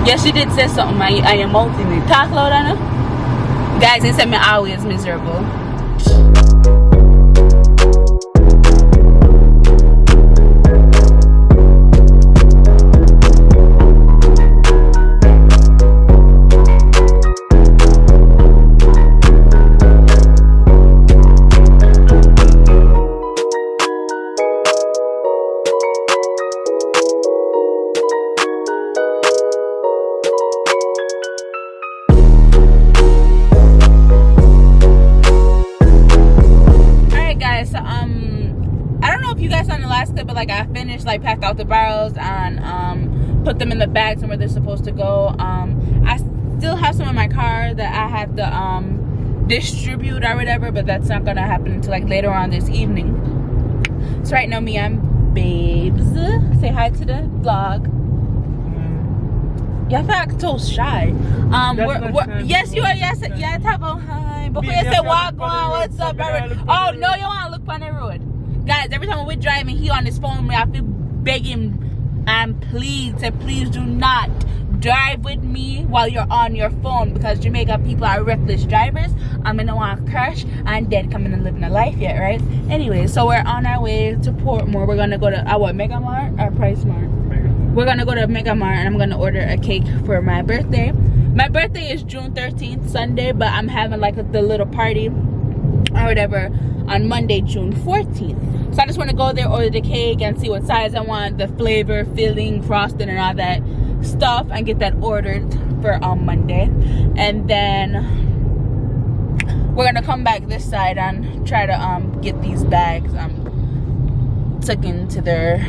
Yes, she did say something. I am mouthing it. Talk loud, Anna. Guys, they said me always miserable. But like I finished, like packed out the barrels and put them in the bags and where they're supposed to go. I still have some in my car that I have to distribute or whatever, but that's not gonna happen until like later on this evening. So right now, I'm babes. Say hi to the vlog. Yeah, I feel like so shy. Yes, you are. Yes, yeah. Talk about hi. Before you say walk on, what's up, brother? Oh no, you want to look on the road. Guys, every time we're driving, he on his phone, I feel begging and please do not drive with me while you're on your phone, because Jamaica people are reckless drivers. I'm gonna want to crash and dead coming and living a life yet, right? Anyway, so we're on our way to Portmore. We're gonna go to our Mega Mart or Price Mart. We're gonna go to Mega Mart and I'm gonna order a cake for my birthday. My birthday is June 13th, Sunday, but I'm having like the little party or whatever on Monday, June 14th. So I just want to go there, order the cake and see what size I want, the flavor, filling, frosting and all that stuff, and get that ordered for on Monday. And then we're gonna come back this side and try to get these bags taken to their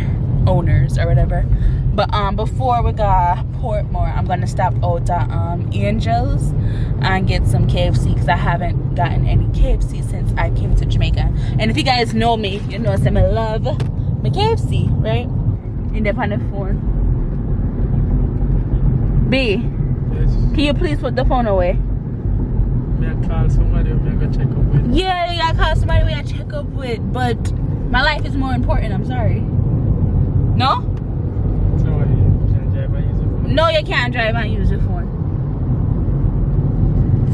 owners or whatever. But before we got Portmore, I'm gonna stop out at Angel's and get some KFC, because I haven't gotten any KFC since I came to Jamaica. And if you guys know me, you know I love my KFC, right? In the phone. B, yes. Can you please put the phone away? May I call somebody or may I go check up with? Yeah, I call somebody we I check up with, but my life is more important. I'm sorry. No? So you can't drive and use your phone? No, you can't drive and use your phone.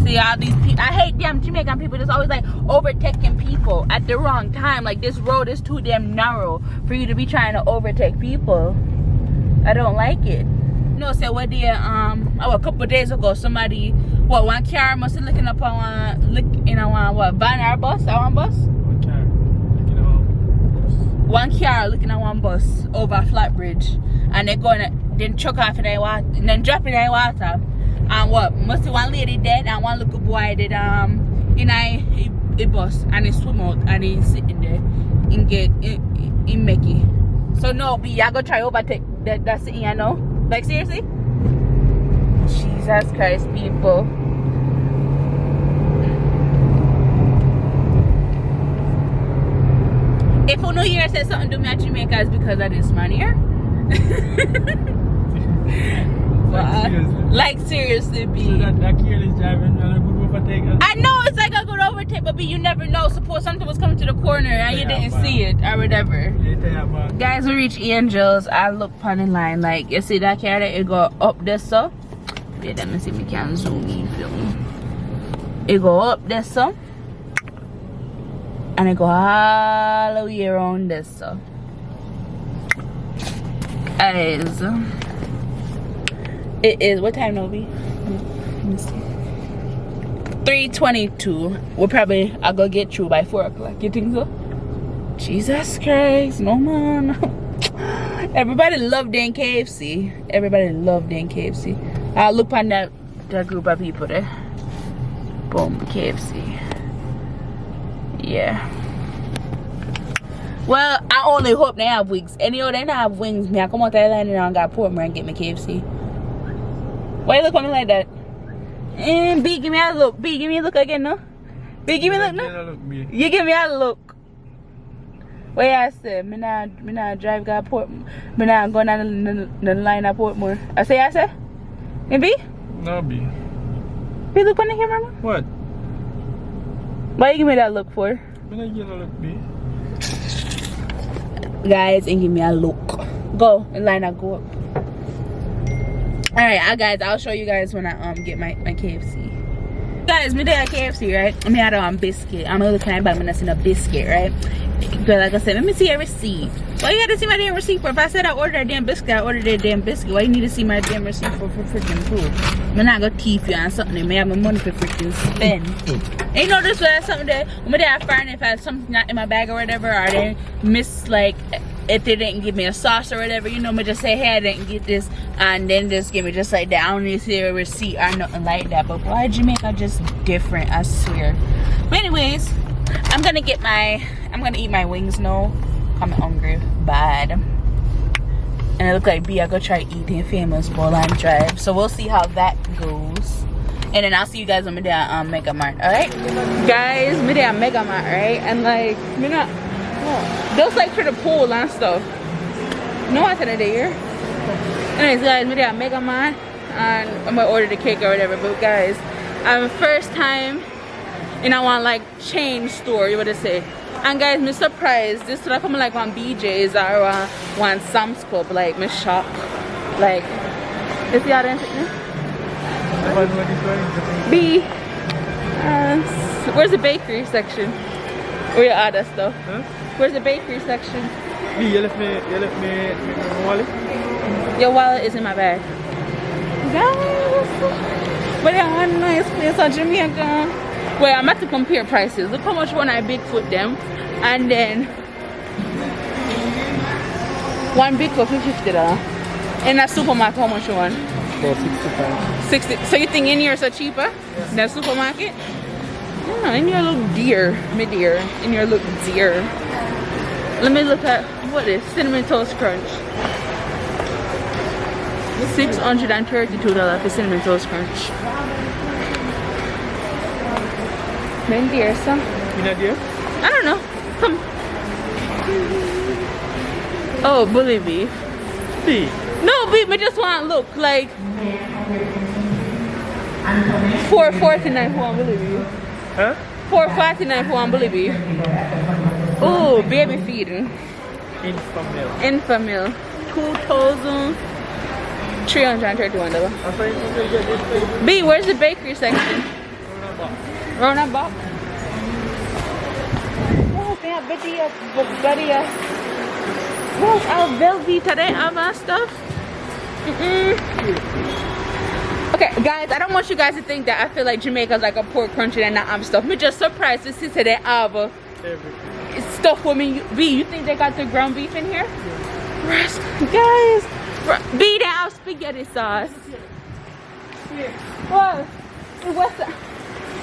See all these people, I hate them Jamaican people just always like overtaking people at the wrong time. Like this road is too damn narrow for you to be trying to overtake people. I don't like it. No, so what day a couple of days ago somebody one car must have looking up on what van or bus or one bus? One car looking at one bus over a flat bridge, and they're going to then chuck off in the water and then drop in the water. And what must be one lady dead and one little boy did in a bus, and he swim out and he sitting there in Mickey. So no, B, I go try overtake that sitting, you know? Like seriously? Jesus Christ, people. If you know here said something to me at Jamaica, it's because of this man here. Like seriously, B. So that careless driving and a good overtake. I know it's like a good overtake, but B, you never know. Suppose something was coming to the corner and you didn't see it or whatever. Guys, we reach Angel's. I look upon the line, like you see that car that it go up this so. Wait, let me see if we can zoom in film. It go up this so. And it go all the way around this so. Guys, it is, what time now, B? Let me see. 3:22. We'll probably, I'll go get through by 4 o'clock. You think so? Jesus Christ, no man. Everybody loved Dan KFC. Everybody loved Dan KFC. I'll look on that group of people there. Boom, KFC. Yeah. Well, I only hope they have wings. Anyhow, they don't have wings. Me, I come out to Atlanta and got Portmore and get me KFC. Why you look at me like that? B, give me a look. B, give me a look again, no? B, give me a look, no? You give me a look. What I say? Me not drive got Portmore. Me not go down the line at Portmore. I say? And B? No, B. B, look on the camera, no? What? Why you give me that look for? Me not give a look, B. Guys, and give me a look. Go, and line up, go up. Alright, guys, I'll show you guys when I get my KFC. Guys, me there at KFC, right? Me had a biscuit. I'm looking at but I'm not seeing a biscuit, right? But like I said, let me see a receipt. Why you gotta see my damn receipt for? If I said I ordered a damn biscuit, I ordered a damn biscuit. Why you need to see my damn receipt for freaking food? I'm not gonna teeth you on something and me have my money for freaking spend. Ain't no this way something that when they have find if I have something not in my bag or whatever, or they miss like if they didn't give me a sauce or whatever, you know, me just say, hey, I didn't get this, and then just give me just like that. I don't need to see a receipt or nothing like that. But why Jamaica just different, I swear. But anyways, I'm gonna eat my wings now. I'm hungry bad. And it look like B, I go try eating Famous Bowl and Drive. So we'll see how that goes. And then I'll see you guys when we're there at Mega Mart, alright? Guys, we're there at Mega Mart, right? And like, we're not, those like for the pool and stuff. No one said it here. Anyways, guys, we're there at Mega Mart. And I'm gonna order the cake or whatever. But guys, first time in a one like chain store, you would say. And guys, me surprised. This would come like one BJ's or one Sam's Club. Like, me shocked. Like, is the other thing? B. Where's the bakery section? Where you order stuff? Huh? Where's the bakery section? B, you left me my wallet? Your wallet is in my bag. Guys, but yeah, a nice place in Jamaica. Well, I'm about to compare prices. Look how much one I Bigfoot them, and then one Bigfoot for $50. In a supermarket, how much one? About 65. 60. So you think in here is so cheaper than supermarket? Yeah, in here look dear, mid-dear. In here look dear. Let me look at what is Cinnamon Toast Crunch. $632 for Cinnamon Toast Crunch. Then dear, so. You not dear? I don't know. Come. Oh, bully beef. B. No, beef. I just want to look like $4.49 for one bully beef. Huh? $4.49 for one bully beef. Oh, baby feeding. Infamil. Infamil. $2,331. B, where's the bakery section? Rona Box. Oh, they have Badia. What's our Velveeta? They have our stuff. Okay, guys, I don't want you guys to think that I feel like Jamaica's like a poor country and not have stuff. Me just surprised to see today have stuff for me. B, you think they got the ground beef in here? Yes. Guys, B, they have spaghetti sauce. What? What's that?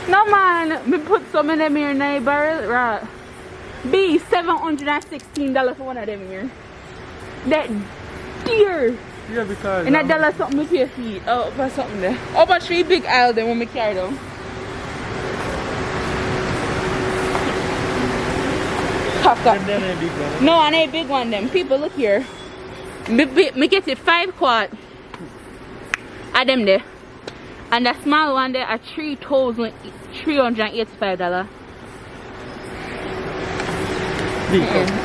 No man, we put some in them here in the barrel, right? B, $716 for one of them here. That dear. Yeah, because and that dollar something with your feet. Oh, for something there. Oh, but 3 big aisle then when we carry them. No, and a big one them. People look here. Me get it 5 quart. At them there. And the small one there are $3,385.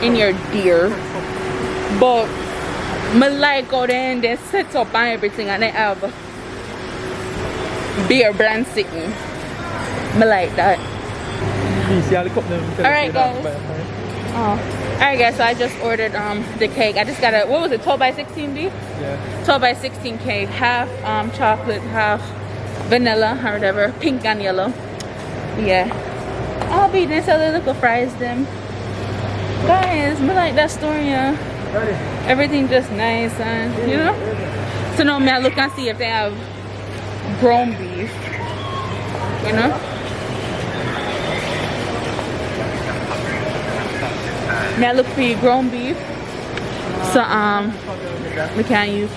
In your deer. But me like go there and they set up and everything and they have beer brand sitting. Me like that. Alright guys. Alright guys, so I just ordered the cake. I just got a, what was it, 12 by 16 B? Yeah. 12 by 16 cake. Half chocolate, half vanilla or whatever. Pink and yellow. Yeah. I'll be there so the little fries them. Guys, me like that store, yeah. Everything just nice and you know. So now me I look and see if they have ground beef. You know? Me I look for your ground beef. So we can use.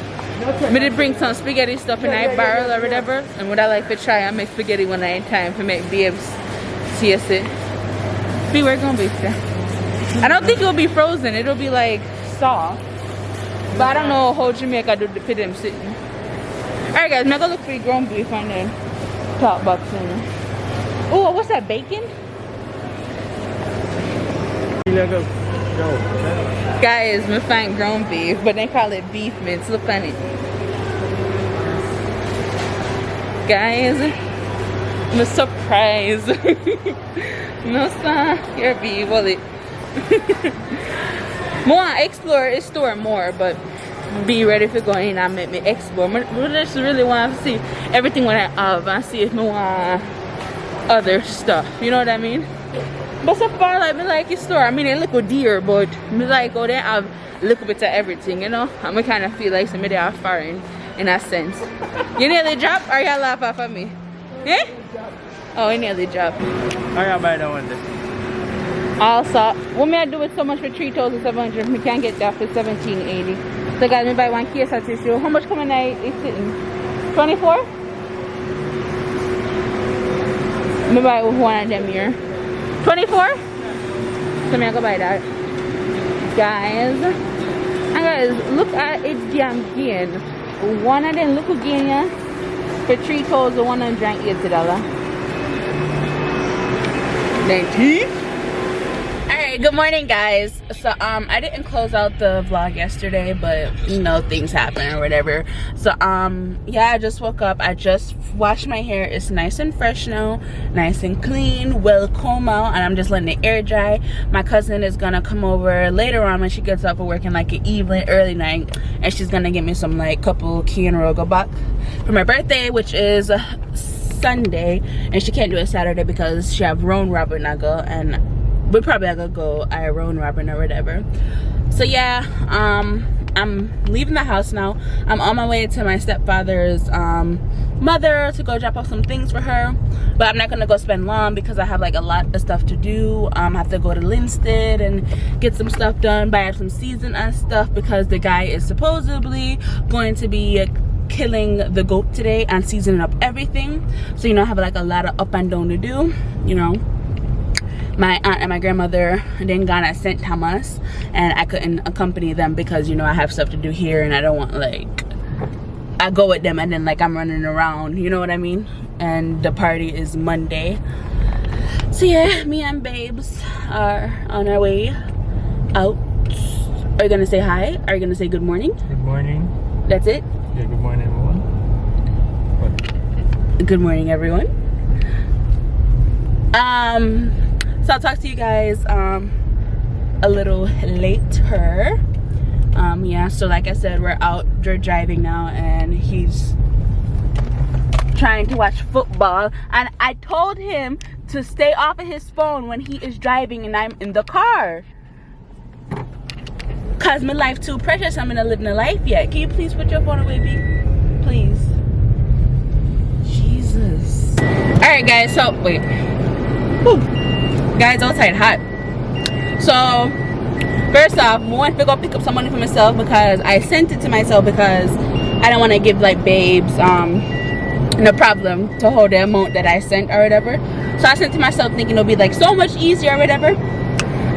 Me did bring some spaghetti stuff in that barrel or whatever. And what I like to try, I make spaghetti one night in time to make babes see us it. See where ground beef there. I don't think it'll be frozen. It'll be like soft. But I don't know how Jamaica do the fit them sitting. Alright guys, I'm gonna look for your ground beef on the top box. Oh, what's that, bacon? Guys, we find ground beef, but they call it beef mince. Look on it. Guys, I'm surprised. No sir, your be wallet. More explore the store more, but be ready for going in and make me explore. I just really want to see everything what I have and see if I want other stuff. You know what I mean? But so far, like, me like the store. I mean, it look dear, but me like go there have a little bit of everything, you know? And I kind of feel like some of they are foreign in a sense. You nearly drop or you laugh off of me? Eh? Oh, you nearly drop. I gotta buy that one day. Also, what may I do with so much for 3,700? We can't get that for 1,780. So guys, me buy one case of tissue. How much coming out is sitting? 24? Me buy one of them here. 24? So me I go buy that. Guys. And guys, look at it damn gain. One of them look again, yeah, for $3,180. 19. Alright, good morning guys. So I didn't close out the vlog yesterday, but you know, things happen or whatever. So yeah, I just woke up. I just washed my hair. It's nice and fresh now, nice and clean, well comb out, and I'm just letting it air dry. My cousin is gonna come over later on when she gets up for work in like an evening, early night, and she's gonna get me some like couple key and rogo back for my birthday, which is Sunday, and she can't do it Saturday because she have round robin I go, and we probably gonna go round robin or whatever. So yeah, I'm leaving the house now. I'm on my way to my stepfather's mother to go drop off some things for her, but I'm not gonna go spend long because I have like a lot of stuff to do. I have to go to Linstead and get some stuff done, buy up some season and stuff because the guy is supposedly going to be killing the goat today and seasoning up everything. So you know, I have like a lot of up and down to do, you know. My aunt and my grandmother then gone at St. Thomas, and I couldn't accompany them because you know I have stuff to do here, and I don't want like I go with them and then like I'm running around, you know what I mean? And the party is Monday. So yeah, me and babes are on our way out. Are you gonna say hi? Are you gonna say good morning? Good morning. That's it? Yeah, good morning everyone. What? Good morning everyone. So I'll talk to you guys a little later. Yeah, so like I said, we're driving now, and he's trying to watch football, and I told him to stay off of his phone when he is driving and I'm in the car, cause my life too precious. I'm gonna live the life yet. Can you please put your phone away, B? Please. Jesus. All right guys, so wait. Whew. Guys, outside hot. So first off, I went to go pick up some money for myself because I sent it to myself because I don't want to give like babes no problem to hold the amount that I sent or whatever. So I sent it to myself thinking it'll be like so much easier or whatever.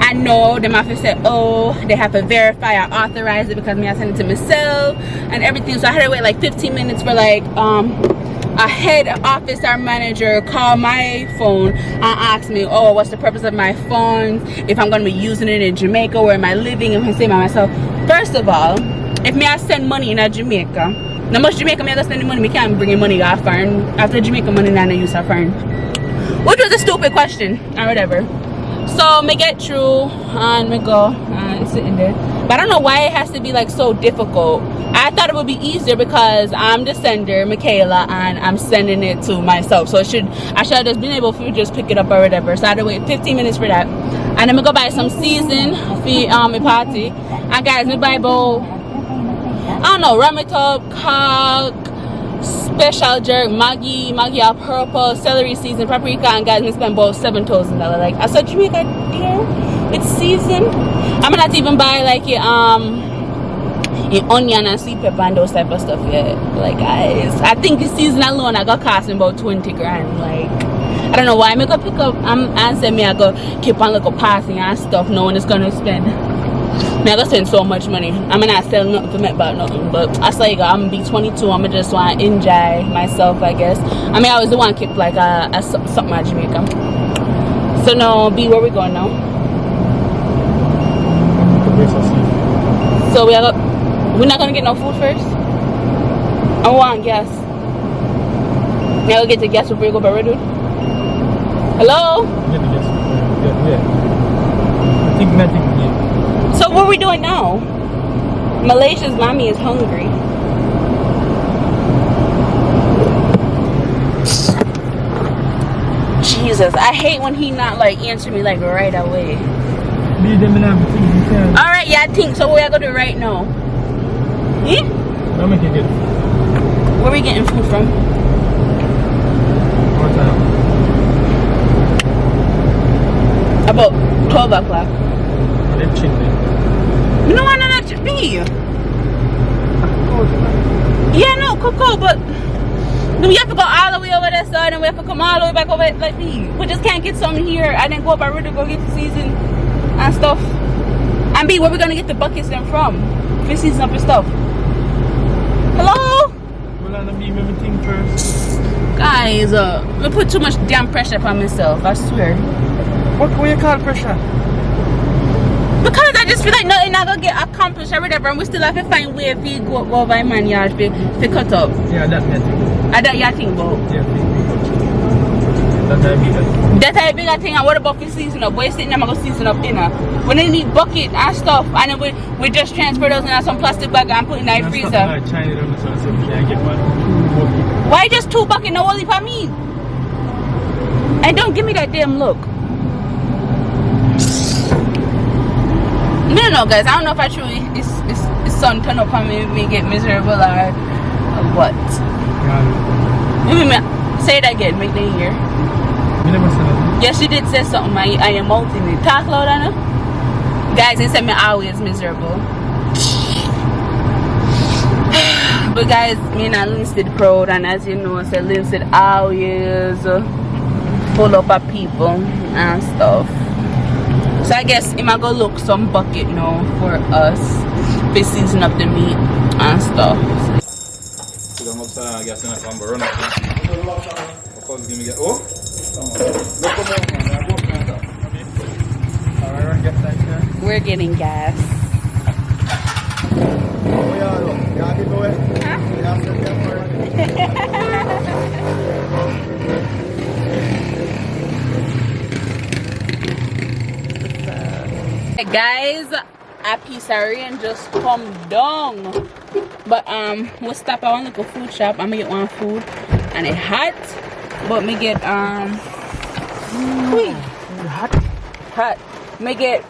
I know them have to say, oh, they have to verify or authorize it because me I sent it to myself and everything. So I had to wait like 15 minutes for like a head office or manager call my phone and ask me, oh, what's the purpose of my phone, if I'm going to be using it in Jamaica, where am I living, and I say by myself, first of all, if me I send money in Jamaica, now much Jamaica me I go spend the money, me can't bring money off foreign, after Jamaica money now I use her foreign, which was a stupid question or whatever. So me get through and me go and sitting there, but I don't know why it has to be like so difficult. I thought it would be easier because I'm the sender, Mikayla, and I'm sending it to myself. So I should have just been able to just pick it up or whatever. So I had to wait 15 minutes for that. And then I'm gonna go buy some season for my party. And guys, me buy about, I don't know, rum it up, cock, special jerk, Maggie all purple, celery season, paprika, and guys, me spend about $7,000. Like I said, Jamaica, yeah, it's season. I'm gonna have to even buy like onion and sweet pepper and those type of stuff. Yeah, like guys, I think the season alone I got costing about 20 grand. Like I don't know why I'm gonna pick up. I'm saying me I go keep on like a passing and stuff. No one is gonna spend. Me I go spend so much money. I'm not sell nothing to make back nothing. But I say I'm gonna be 22. I'm gonna just want to enjoy myself, I guess. I mean I always want to keep like a something at Jamaica. So now B, where we going now? So we're not gonna get no food first? I want gas. Now we'll get the gas before you go by Red. Hello? Get the gas. Yeah. I think nothing here. So what are we doing now? Malaysia's mommy is hungry. Jesus, I hate when he not like answer me like right away. Alright, yeah, I think so. What I gonna do right now? I'll make it good. Where are we getting food from? What time? About 12 o'clock. They're chicken. No, I know that should be. Yeah, no, Coco, but we have to go all the way over that side and we have to come all the way back over like me. We just can't get something here. I didn't go up. I really go get the season and stuff. And B, where we gonna get the buckets then from? For season up and stuff. Hello? Well, let me everything first. Guys, I put too much damn pressure upon myself, I swear. What can you call pressure? Because I just feel like nothing not gonna get accomplished or whatever, and we still have to find way if you go over in man yard to cut up. Yeah, that's it. I don't y'all think about. Yeah, that's a big. That's a bigger thing. And what about for season up? We're sitting there, I'm gonna season up dinner. When they need bucket and stuff, and then we just transfer those in some plastic bag and put in the freezer. Why just 2 buckets? No only for me. And don't give me that damn look. No, guys. I don't know if I truly it's sun turn up on me get miserable or what. Say it again. Make them hear. Yes, she did say something. I am multing it. Talk loud, Anna. Guys, they said me always miserable. But guys, me and Linstead proud, and as you know, I said Linstead always full up of people and stuff. So I guess I'm gonna go look some bucket now for us for season up the meat and stuff. We're getting gas. Hey guys, a piece of rain just come down. But we'll stop at one little food shop. I'm gonna get one food and it's hot. But me get hot. Me get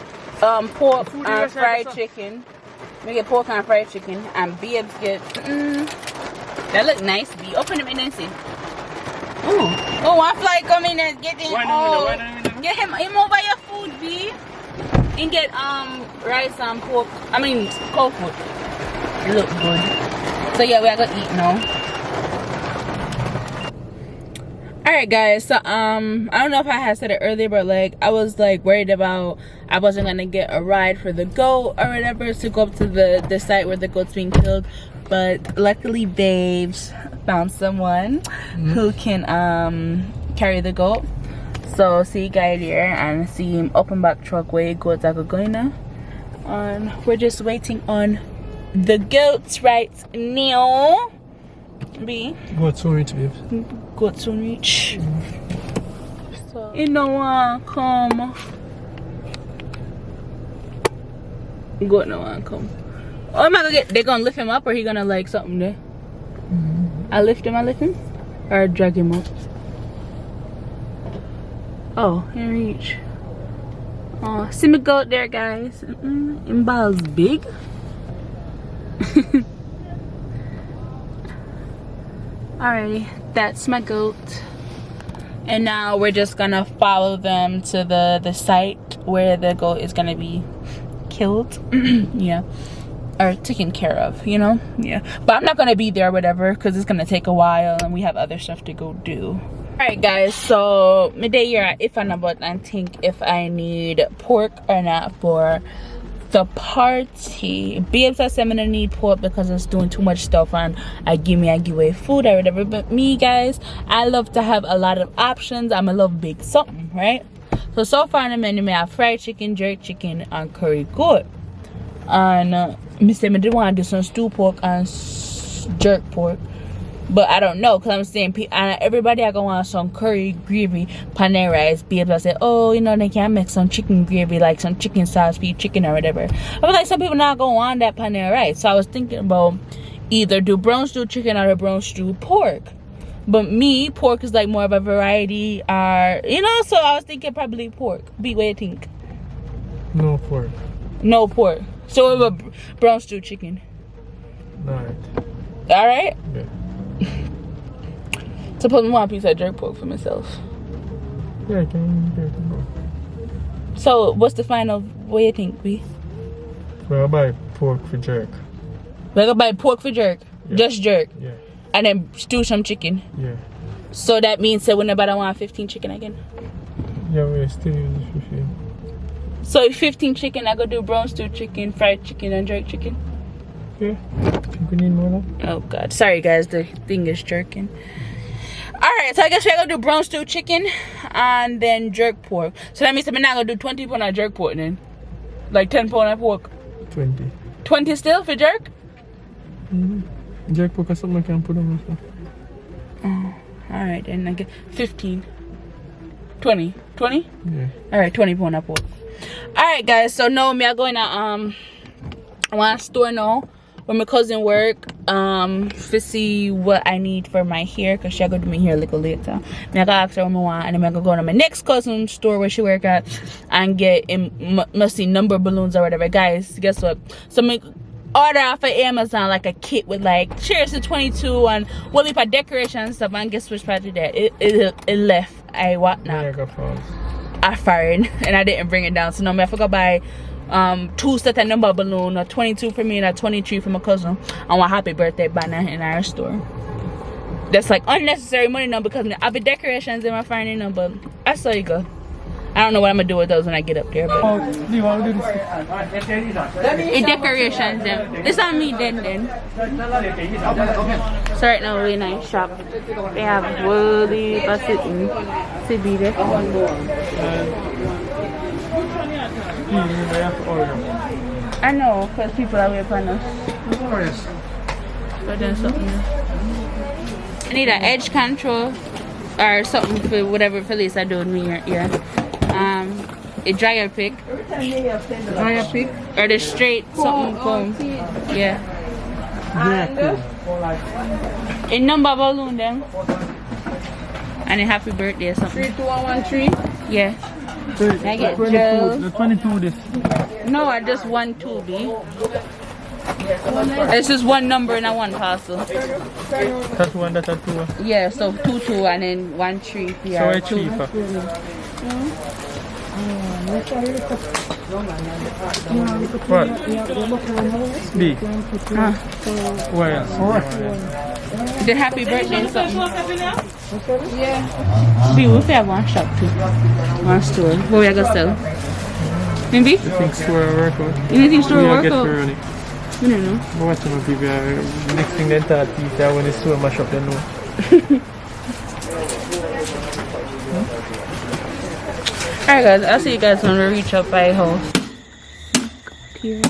pork and fried chicken. Me get pork and fried chicken, and babes get that look nice. B, open them and see. Oh, one fly come in and get him. Get him over your food, B. And get rice and pork. I mean cold food. It look good. So yeah, we are gonna eat now. Alright guys, so I don't know if I had said it earlier, but like I was like worried about I wasn't gonna get a ride for the goat or whatever to go up to the site where the goat's being killed. But luckily babes found someone who can carry the goat. So see you guys here and see him open back truck where goats are going now. And we're just waiting on the goats right now. B. Goat soon reach, babe. Goat soon reach. So you know what? Come. Goat no one come. Oh, am I gonna get? They gonna lift him up, or he gonna like something there? I lift him, or drag him up. Oh, here reach. Oh, see me goat there, guys. Him balls big. Alrighty, that's my goat. And now we're just gonna follow them to the site where the goat is gonna be killed. Yeah, or taken care of, you know. Yeah, but I'm not gonna be there or whatever because it's gonna take a while and we have other stuff to go do. Alright guys, so midday here if I'm about and think if I need pork or not for the party. Babes says I'm gonna need pork because it's doing too much stuff and I give away food or whatever. But me guys, I love to have a lot of options. I'm a love big something, right? So far in the menu, I have fried chicken, jerk chicken, and curry goat. And me say I did want to do some stew pork and jerk pork. But I don't know, because I'm saying everybody I go want some curry gravy panera rice. People say, oh, you know, they can't make some chicken gravy, like some chicken sauce for chicken or whatever. I was like, some people not going to want that panera rice. So I was thinking about either do brown stew chicken or the brown stew pork. But me, pork is like more of a variety, or you know, so I was thinking probably pork. What do you think? No pork. No pork. So we have a brown stew chicken. Alright. Alright? Yeah. Suppose I want a piece of jerk pork for myself. Yeah, I can go. So what's the final? What do you think, B? Well, I buy pork for jerk. We're gonna buy pork for jerk. Yeah. Just jerk. Yeah. And then stew some chicken. Yeah. So that means that whenever I want 15 chicken again. Yeah, we still use 15. So 15 chicken, I go do brown stew chicken, fried chicken, and jerk chicken. Yeah. Think we need more of that? Oh God, sorry guys, the thing is jerking. Alright, so I guess we're gonna do brown stew chicken and then jerk pork. So that means I'm not gonna do 20 pound of jerk pork then. Like 10 pound of pork. 20. 20 still for jerk? Jerk pork or something I can put on myself. Oh, alright then I get 15. 20. 20? Yeah. Alright, 20 pound of pork. Alright guys, so now me are going to I want to store now where my cousin work to see what I need for my hair, because she'll go do my hair a little later. Me I gotta ask her what I want, and then I'm gonna go to my next cousin's store where she work at and get must see number balloons or whatever. Guys, guess what? So me order off of Amazon like a kit with like cheers to 22 and what if a decoration and stuff, and guess which part of that it left. I what now? I fired and I didn't bring it down, so now I forgot buy 2 set of number balloon, a 22 for me and a 23 for my cousin, and one happy birthday banner in our store. That's like unnecessary money now because I have the decorations in my finding them, but I saw you go. I don't know what I'm gonna do with those when I get up there, but Do you want to do this? the decorations them. It's on me then. So right now we're in a shop. They have woolly basically to there. I know, because people are waiting on us. But then something else. I need an edge control or something for whatever police I do with me here. A dryer pick. Dryer pick? Or the straight something comb. Yeah. A number balloon then. And a happy birthday or something. 32113? Yeah. I get 22, gel. the 22 this. No, I just want 2, B. It's just one number and a 1 parcel. That one, that two. Yeah, so 2 2 and then 1 3 here. So it's cheaper. What? B. What else? The happy birthday and something. Yeah. B, we have one shop too. One store. What we are gonna sell? Maybe? You think store will work out? You think store will work get out? for running. I don't know. But what some people next thing they thought if they when the store mash up, they know. Alright guys, I'll see you guys when we reach up by house. Here.